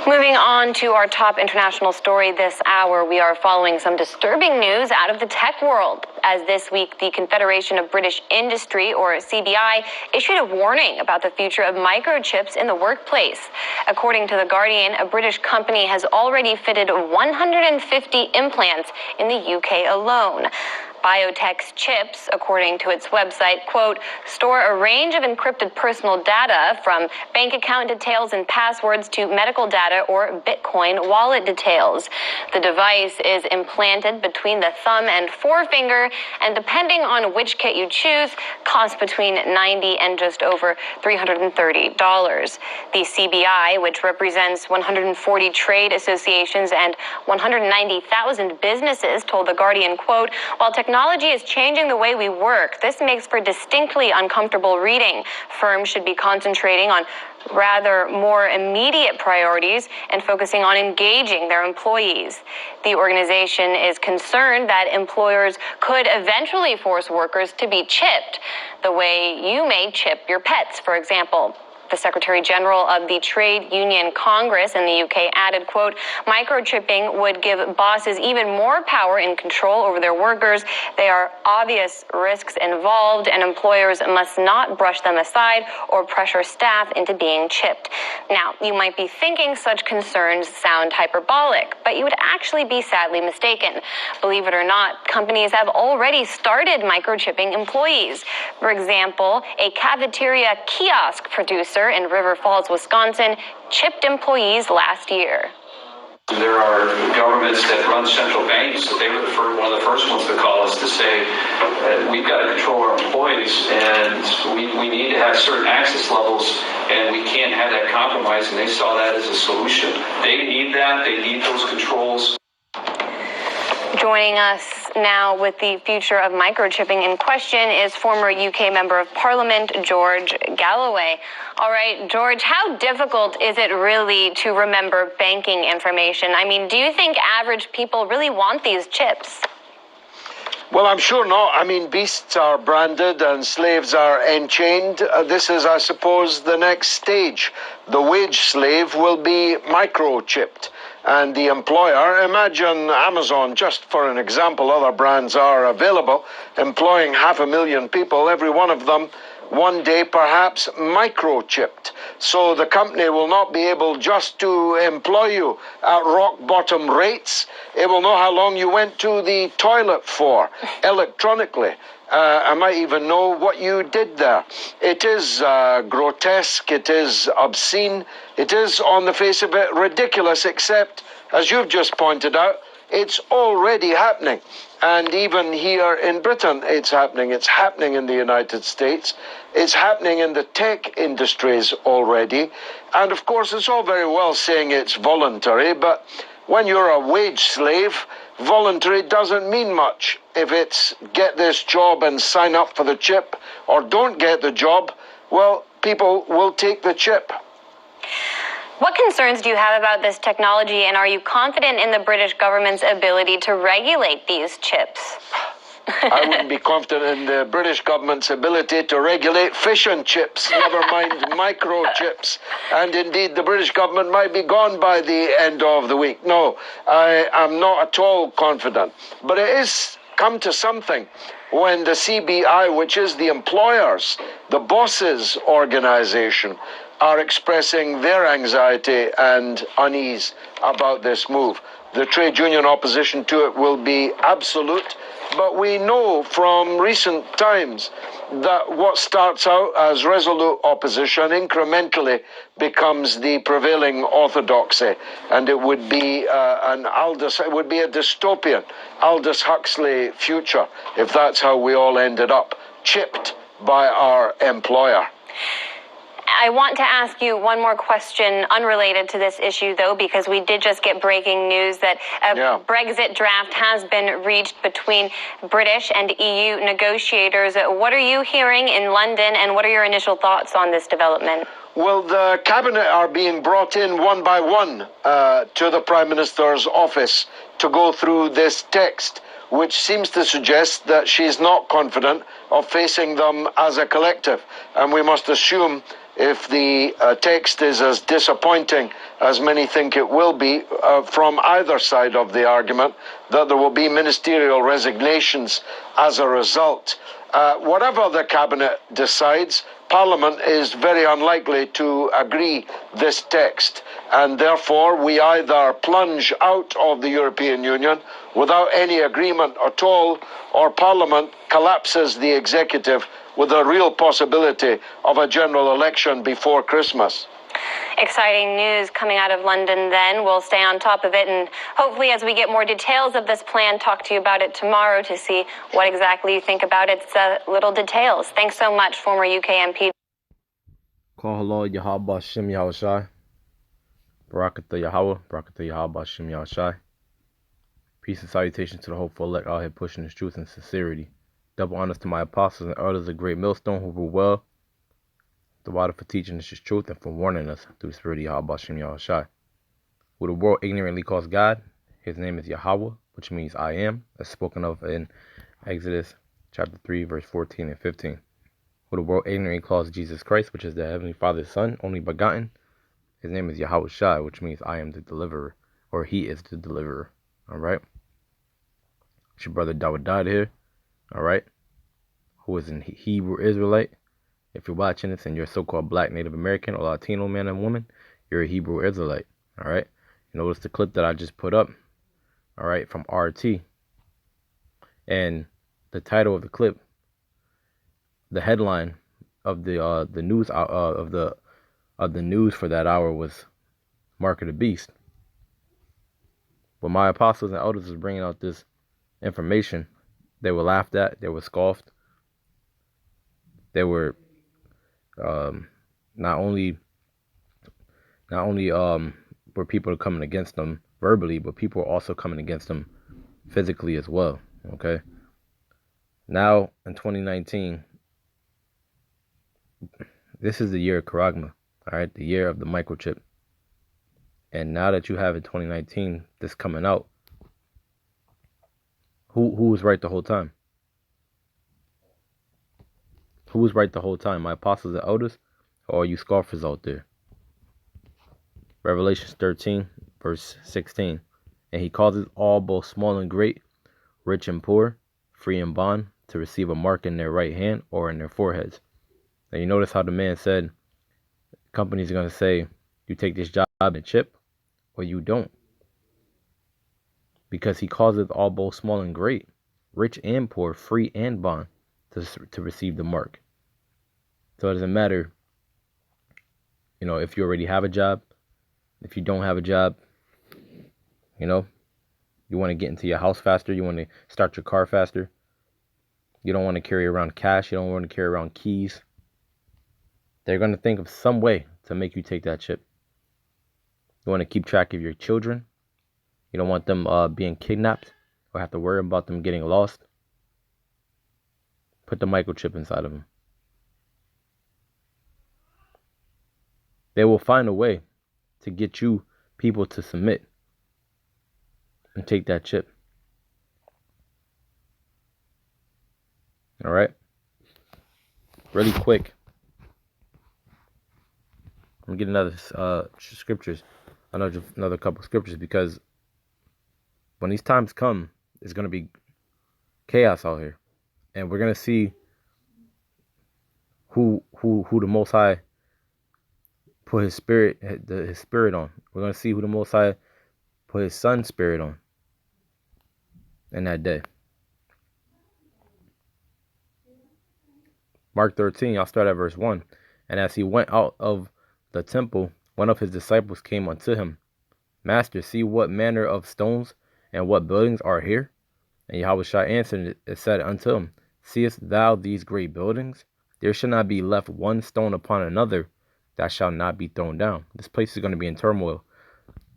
Moving on to our top international story this hour, we are following some disturbing news out of the tech world, as this week the Confederation of British Industry, or CBI, issued a warning about the future of microchips in the workplace. According to The Guardian, a British company has already fitted 150 implants in the UK alone. Biotech's chips, according to its website, quote, store a range of encrypted personal data from bank account details and passwords to medical data or Bitcoin wallet details. The device is implanted between the thumb and forefinger, and depending on which kit you choose, costs between $90 and just over $330. The CBI, which represents 140 trade associations and 190,000 businesses, told The Guardian, quote, while technology is changing the way we work, this makes for distinctly uncomfortable reading. Firms should be concentrating on rather more immediate priorities and focusing on engaging their employees. The organization is concerned that employers could eventually force workers to be chipped, the way you may chip your pets, for example. The Secretary General of the Trade Union Congress in the UK added, quote, microchipping would give bosses even more power and control over their workers. There are obvious risks involved, and employers must not brush them aside or pressure staff into being chipped. Now, you might be thinking such concerns sound hyperbolic, but you would actually be sadly mistaken. Believe it or not, companies have already started microchipping employees. For example, a cafeteria kiosk producer in River Falls, Wisconsin, chipped employees last year. There are governments that run central banks that they were one of the first ones to call us to say we've got to control our employees, and we need to have certain access levels, and we can't have that compromise, and they saw that as a solution. They need that. They need those controls. Joining us now with the future of microchipping in question is former UK Member of Parliament, George Galloway. All right, George, how difficult is it really to remember banking information? I mean, do you think average people really want these chips? Well, I'm sure not. I mean, beasts are branded and slaves are enchained. This is, I suppose, the next stage. The wage slave will be microchipped. And the employer, imagine Amazon, just for an example, other brands are available, employing 500,000 people, every one of them one day perhaps microchipped. So the company will not be able just to employ you at rock bottom rates. It will know how long you went to the toilet for electronically. I might even know what you did there. It is grotesque, it is obscene, it is on the face of it ridiculous, except, as you've just pointed out, it's already happening. And even here in Britain, it's happening. It's happening in the United States. It's happening in the tech industries already. And of course, it's all very well saying it's voluntary, but when you're a wage slave, voluntary doesn't mean much. If it's get this job and sign up for the chip, or don't get the job, well, people will take the chip. What concerns do you have about this technology, and are you confident in the British government's ability to regulate these chips? I wouldn't be confident in the British government's ability to regulate fish and chips, never mind microchips. And indeed, the British government might be gone by the end of the week. No, I am not at all confident. But it is come to something when the CBI, which is the employers, the bosses' organization, are expressing their anxiety and unease about this move. The trade union opposition to it will be absolute, but we know from recent times that what starts out as resolute opposition incrementally becomes the prevailing orthodoxy, and it would be it would be a dystopian Aldous Huxley future if that's how we all ended up, chipped by our employer. I want to ask you one more question unrelated to this issue, though, because we did just get breaking news that a Brexit draft has been reached between British and EU negotiators. What are you hearing in London, and what are your initial thoughts on this development? Well, the cabinet are being brought in one by one to the Prime Minister's office to go through this text, which seems to suggest that she's not confident of facing them as a collective. And we must assume if the text is as disappointing as many think it will be from either side of the argument, that there will be ministerial resignations as a result. Whatever the cabinet decides, Parliament is very unlikely to agree this text, and therefore we either plunge out of the European Union without any agreement at all, or Parliament collapses the executive with a real possibility of a general election before Christmas. Exciting news coming out of London then. We'll stay on top of it, and hopefully as we get more details of this plan, talk to you about it tomorrow to see what exactly you think about its little details. Thanks so much, former UK MP. Call hello, Yahweh Shem Yahushai. Barakatha Yahweh, Barakatha Yahweh Shem Yahushai. Peace and salutations to the hopeful elect out here pushing this truth and sincerity. Double honors to my apostles and elders of Great Millstone who rule well. The water for teaching us this truth and for warning us through the spirit of Yahweh Shem Yahushai. Who the world ignorantly calls God, his name is Yahweh, which means I am, as spoken of in Exodus chapter 3, verse 14 and 15. Who the world ignorantly calls Jesus Christ, which is the Heavenly Father's Son, only begotten, his name is Yahweh Shai, which means I am the deliverer, or he is the deliverer. Alright? It's your brother Dawud here. Alright? Who is a Hebrew Israelite. If you're watching this and you're a so-called black Native American or Latino man and woman, you're a Hebrew Israelite. Alright? You notice the clip that I just put up. Alright, from RT. And the title of the clip, the headline of the news of the news for that hour was Mark of the Beast. When my apostles and elders was bringing out this information, they were laughed at, they were scoffed, they were not only were people coming against them verbally, but people were also coming against them physically as well. Okay. Now in 2019, this is the year of Karagma, all right, the year of the microchip. And now that you have in 2019 this coming out, who was right the whole time? Who was right the whole time? My apostles and elders, or are you scoffers out there? Revelation 13, verse 16. And he causes all, both small and great, rich and poor, free and bond, to receive a mark in their right hand or in their foreheads. And you notice how the man said, companies are going to say, you take this job and chip, or you don't. Because he causes all, both small and great, rich and poor, free and bond, to receive the mark. So it doesn't matter, if you already have a job, if you don't have a job, you want to get into your house faster, you want to start your car faster, you don't want to carry around cash, you don't want to carry around keys. They're going to think of some way to make you take that chip. You want to keep track of your children. You don't want them being kidnapped or have to worry about them getting lost. Put the microchip inside of them. They will find a way to get you people to submit and take that chip. All right? Really quick. I'm going to get another scriptures. Another couple scriptures, because when these times come, it's going to be chaos out here. And we're going to see who the Most High put his spirit on. We're going to see who the Most High put his Son's spirit on in that day. Mark 13, I'll start at verse 1. And as he went out of the temple, one of his disciples came unto him. Master, see what manner of stones and what buildings are here? And Yahushua answered and said unto him, Seest thou these great buildings? There shall not be left one stone upon another that shall not be thrown down. This place is going to be in turmoil.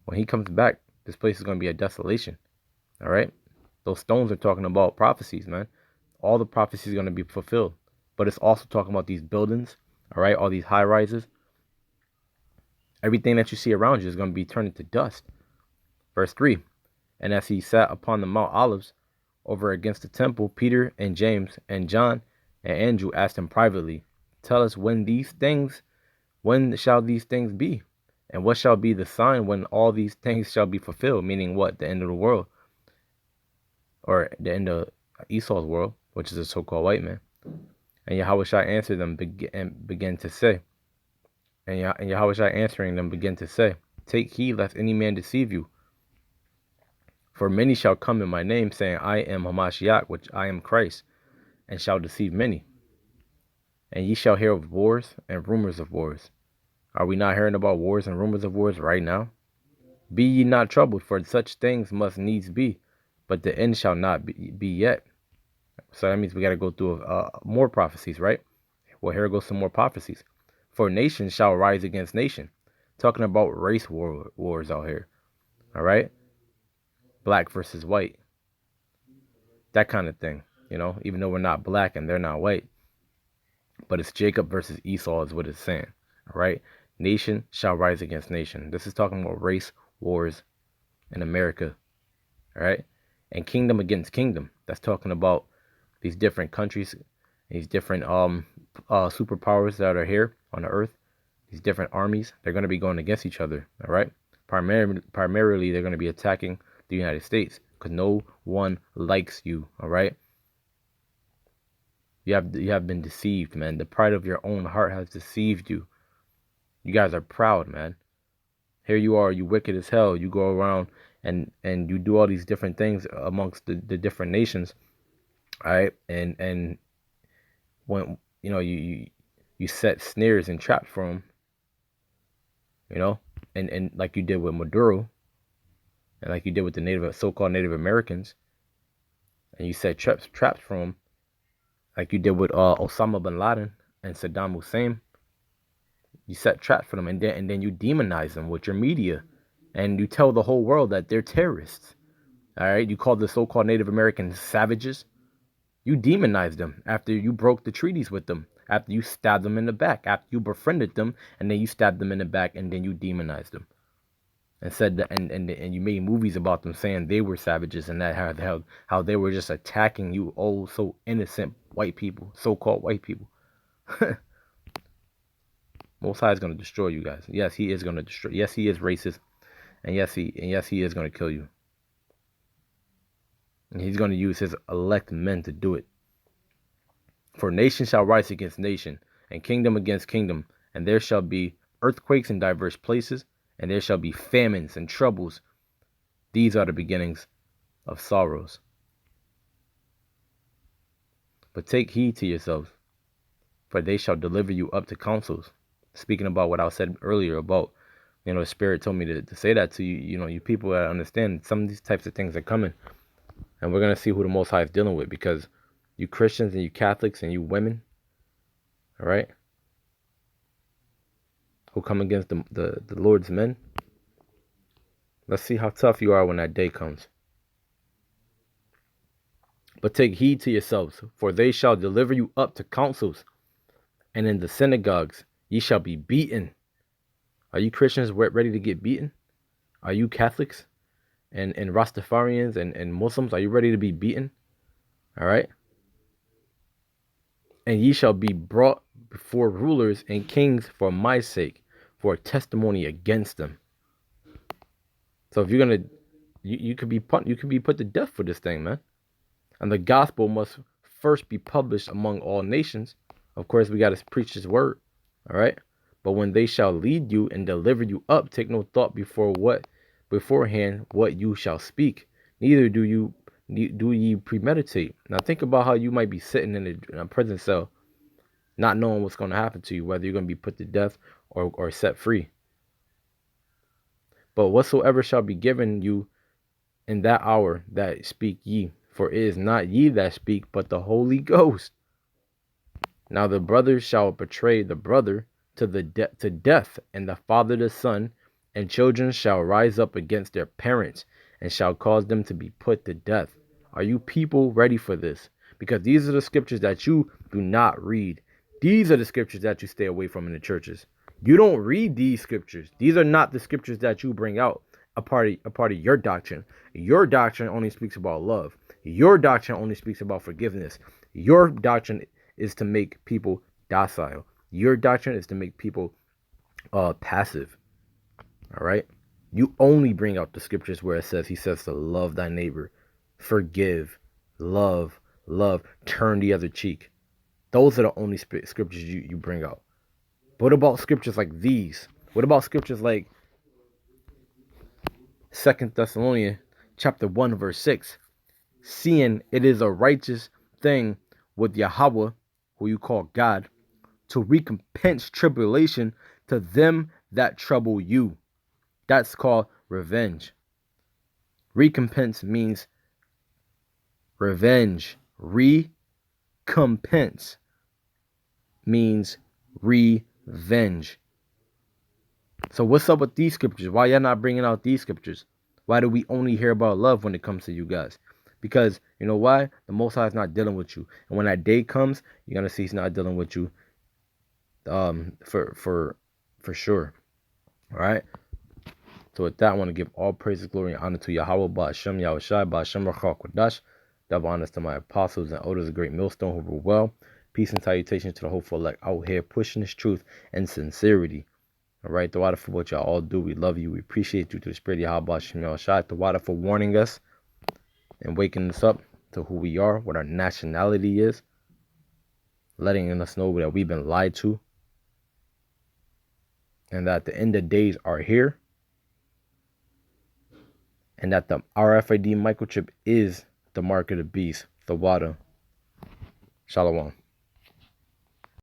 When he comes back, this place is going to be a desolation. All right? Those stones are talking about prophecies, man. All the prophecies are going to be fulfilled. But it's also talking about these buildings, all right? All these high rises. Everything that you see around you is going to be turned into dust. Verse 3. And as he sat upon the Mount Olives over against the temple, Peter and James and John and Andrew asked him privately, Tell us when these things When shall these things be? And what shall be the sign when all these things shall be fulfilled? Meaning what? The end of the world, or the end of Esau's world, which is the so-called white man. And Yahweh shall answer them and begin to say, and Yahweh shall answering them begin to say, take heed lest any man deceive you. For many shall come in my name, saying, I am Hamashiach, which I am Christ, and shall deceive many. And ye shall hear of wars and rumors of wars. Are we not hearing about wars and rumors of wars right now? Be ye not troubled, for such things must needs be, but the end shall not be yet. So that means we got to go through more prophecies, right? Well, here goes some more prophecies. For nation shall rise against nation. Talking about race wars out here. All right? Black versus white. That kind of thing. You know, even though we're not black and they're not white. But it's Jacob versus Esau is what it's saying. All right? Nation shall rise against nation. This is talking about race wars in America. All right? And kingdom against kingdom. That's talking about these different countries, these different superpowers that are here on the earth, these different armies. They're going to be going against each other. All right? Primarily, they're going to be attacking the United States because no one likes you. All right? You have been deceived, man. The pride of your own heart has deceived you. You guys are proud, man. Here you are, you wicked as hell. You go around and you do all these different things amongst the different nations, all right? And when you know you set snares and traps for them, you know, and like you did with Maduro, and like you did with the so-called Native Americans, and you set traps for them, like you did with Osama bin Laden and Saddam Hussein. You set traps for them, and then you demonize them with your media, and you tell the whole world that they're terrorists. All right, you call the so-called Native Americans savages. You demonized them after you broke the treaties with them, after you stabbed them in the back, after you befriended them, and then you stabbed them in the back, and then you demonized them, and said that, and you made movies about them saying they were savages, and that how they were just attacking you, so innocent white people, so-called white people. Most High is going to destroy you guys. Yes, he is going to destroy. Yes, he is racist, and yes, he is going to kill you. And he's going to use his elect men to do it. For nation shall rise against nation, and kingdom against kingdom, and there shall be earthquakes in diverse places, and there shall be famines and troubles. These are the beginnings of sorrows. But take heed to yourselves, for they shall deliver you up to councils. Speaking about what I said earlier about, you know, the Spirit told me to say that to you, you know, you people that understand some of these types of things are coming. And we're going to see who the Most High is dealing with, because you Christians and you Catholics and you women, all right, who come against the Lord's men, let's see how tough you are when that day comes. But take heed to yourselves, for they shall deliver you up to councils, and in the synagogues ye shall be beaten. Are you Christians ready to get beaten? Are you Catholics and Rastafarians and Muslims, are you ready to be beaten? All right. And ye shall be brought before rulers and kings for my sake, for a testimony against them. So if you're gonna, you could be put to death for this thing, man. And the gospel must first be published among all nations. Of course, we got to preach his word. All right. But when they shall lead you and deliver you up, take no thought beforehand what you shall speak. Neither do ye premeditate. Now think about how you might be sitting in a prison cell, not knowing what's going to happen to you, whether you're going to be put to death or set free. But whatsoever shall be given you in that hour, that speak ye. For it is not ye that speak, but the Holy Ghost. Now the brother shall betray the brother to death, and the father the son, and children shall rise up against their parents, and shall cause them to be put to death. Are you people ready for this? Because these are the scriptures that you do not read. These are the scriptures that you stay away from in the churches. You don't read these scriptures. These are not the scriptures that you bring out a part of your doctrine. Your doctrine only speaks about love. Your doctrine only speaks about forgiveness. Your doctrine is to make people docile. Your doctrine is to make people passive. All right. You only bring out the scriptures where he says to love thy neighbor, forgive, love, turn the other cheek. Those are the only scriptures you bring out. But what about scriptures like these? What about scriptures like 2 Thessalonians chapter 1 verse 6? Seeing it is a righteous thing with Yahweh, who you call God, to recompense tribulation to them that trouble you. That's called revenge. Recompense means revenge. Recompense means revenge. So what's up with these scriptures? Why y'all not bringing out these scriptures? Why do we only hear about love when it comes to you guys? Because you know why? The Most High is not dealing with you. And when that day comes, you're gonna see he's not dealing with you. For sure. All right. So with that, I want to give all praises, glory, and honor to Yahweh, Ba'ashem, Yahushai, Ba'ashem, Rachel, Kodash. Double honors to my apostles and elders of Great Millstone who rule well. Peace and salutations to the hopeful elect out here pushing this truth and sincerity. All right, the water for what y'all all do. We love you. We appreciate you to the spirit of Yahweh, Ba'ashem, Yahushai. The water for warning us and waking us up to who we are, what our nationality is, letting us know that we've been lied to, and that the end of days are here, and that the RFID microchip is the mark of the beast, the water. Shalom.